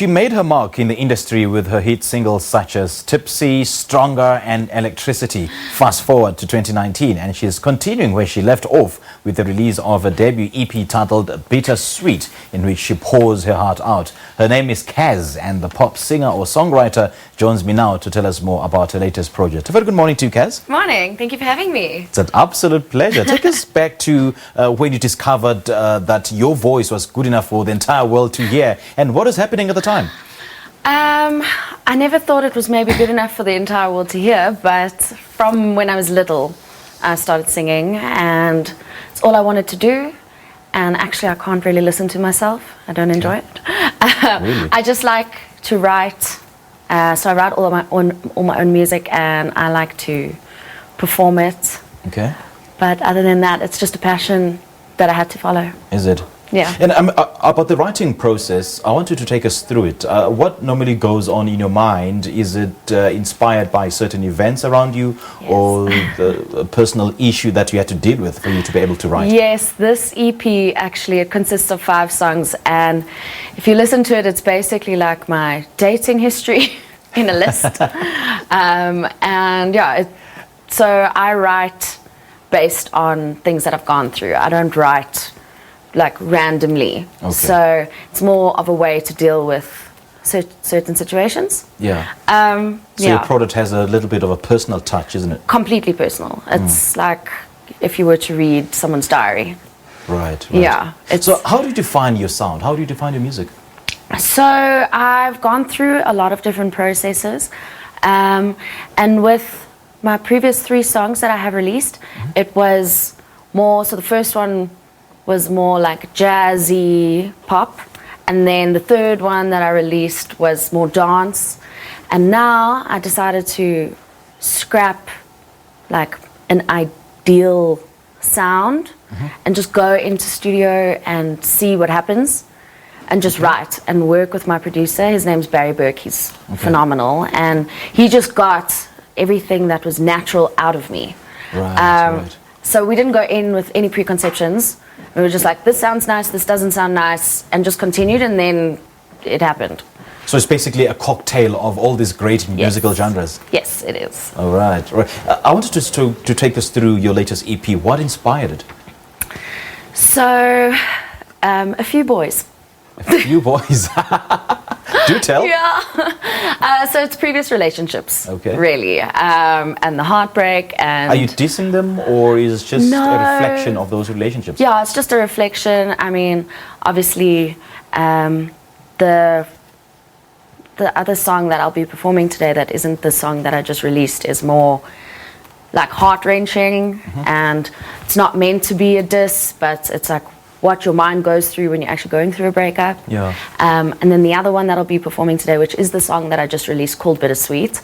She made her mark in the industry with her hit singles such as Tipsy, Stronger and Electricity. Fast forward to 2019 and she is continuing where she left off with the release of a debut EP titled Bittersweet, in which she pours her heart out. Her name is Cazz, and the pop singer or songwriter joins me now to tell us more about her latest project. A very good morning to you, Cazz. Morning. Thank you for having me. It's an absolute pleasure. Take us back to when you discovered that your voice was good enough for the entire world to hear, and what is happening at the time? I never thought it was maybe good enough for the entire world to hear, but from when I was little, I started singing, and it's all I wanted to do. And actually, I can't really listen to myself. I don't enjoy it. Really? I just like to write. So I write all my own music, and I like to perform it. Okay. But other than that, it's just a passion that I had to follow. Is it? Yeah. And about the writing process, I want you to take us through it. What normally goes on in your mind? Is it inspired by certain events around you, Yes. or a personal issue that you had to deal with for you to be able to write? Yes, this EP actually, it consists of 5 songs, and if you listen to it, it's basically like my dating history in a list. And yeah, so I write based on things that I've gone through. I don't write like randomly. Okay. So it's more of a way to deal with certain situations. Yeah. So yeah. your product has a little bit of a personal touch, isn't it? Completely personal. It's like if you were to read someone's diary. Right. Yeah. So how do you define your sound? How do you define your music? So I've gone through a lot of different processes, and with my previous 3 songs that I have released, it was more, so the first one was more like jazzy pop, and then the third one that I released was more dance, and now I decided to scrap like an ideal sound and just go into studio and see what happens and just write and work with my producer. His name's Barry Burke. He's phenomenal, and he just got everything that was natural out of me. Right. So we didn't go in with any preconceptions. We were just like, this sounds nice, this doesn't sound nice, and just continued, and then it happened. So it's basically a cocktail of all these great musical genres. Yes, it is. All right. I wanted to take us through your latest EP. What inspired it? So, a few boys. A few boys. Do tell. Yeah. So it's previous relationships. Okay. Really. And the heartbreak and... Are you dissing them, or is it just No. a reflection of those relationships? Yeah, it's just a reflection. I mean, obviously, the other song that I'll be performing today that isn't the song that I just released is more like heart-wrenching, and it's not meant to be a diss, but it's like what your mind goes through when you're actually going through a breakup. Yeah. And then the other one that I'll be performing today, which is the song that I just released called Bittersweet,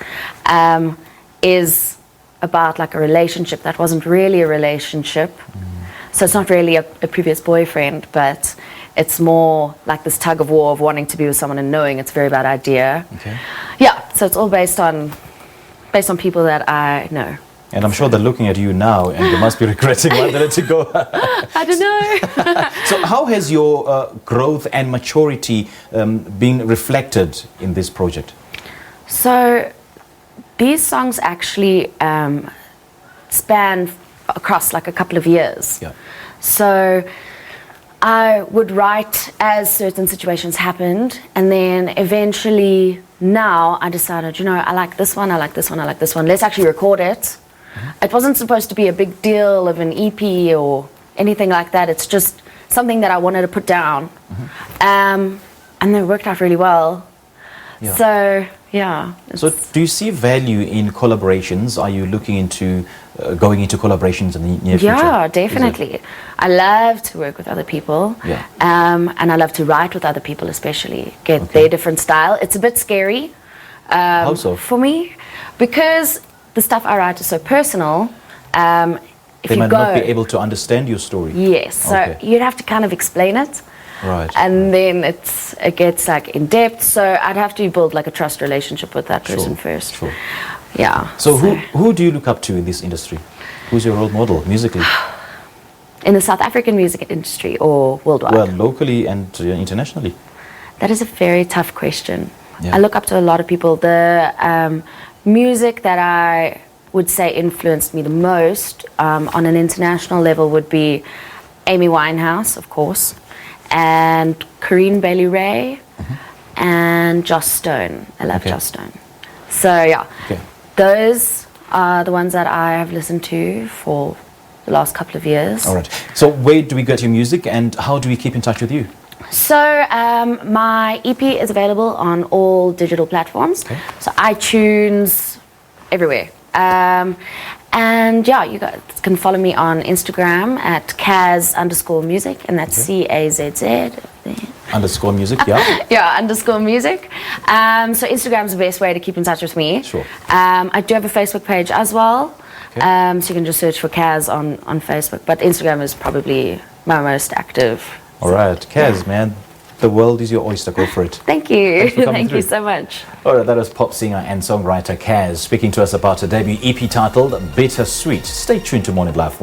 is about like a relationship that wasn't really a relationship. So it's not really a previous boyfriend, but it's more like this tug of war of wanting to be with someone and knowing it's a very bad idea. Okay. Yeah, so it's all based on people that I know. And I'm sure they're looking at you now, and they must be regretting why they let you go. I don't know. So how has your growth and maturity been reflected in this project? So these songs actually span across like a couple of years. Yeah. So I would write as certain situations happened, and then eventually now I decided, you know, I like this one, I like this one, I like this one. Let's actually record it. It wasn't supposed to be a big deal of an EP or anything like that. It's just something that I wanted to put down. And they worked out really well. Yeah. So, yeah. So do you see value in collaborations? Are you looking into going into collaborations in the near future? Yeah, definitely. I love to work with other people. Yeah. And I love to write with other people, especially. Get their different style. It's a bit scary How so? for me, because the stuff I write is so personal. If They you might go, not be able to understand your story. yes, so you'd have to kind of explain it. Right. And then it gets like in depth. So I'd have to build like a trust relationship with that person first. Sure. Yeah. So who do you look up to in this industry? Who's your role model musically? In the South African music industry or worldwide? Well, locally and internationally. That is a very tough question. Yeah. I look up to a lot of people. The music that I would say influenced me the most on an international level would be Amy Winehouse, of course, and Corinne Bailey Rae, and Joss Stone. I love Joss Stone. So yeah, those are the ones that I have listened to for the last couple of years. All right. So where do we get your music, and how do we keep in touch with you? So my EP is available on all digital platforms. So iTunes, everywhere. And yeah, you guys can follow me on Instagram at Cazz_music, and that's CAZZ. _music, yeah. Yeah, _music. So Instagram's the best way to keep in touch with me. Sure. I do have a Facebook page as well. So you can just search for Cazz on Facebook. But Instagram is probably my most active. All right, Cazz, man, the world is your oyster. Go for it. Thank you. Thank through. you so much. All right, that was pop singer and songwriter Cazz speaking to us about her debut EP titled Bittersweet. Stay tuned to Morning Live.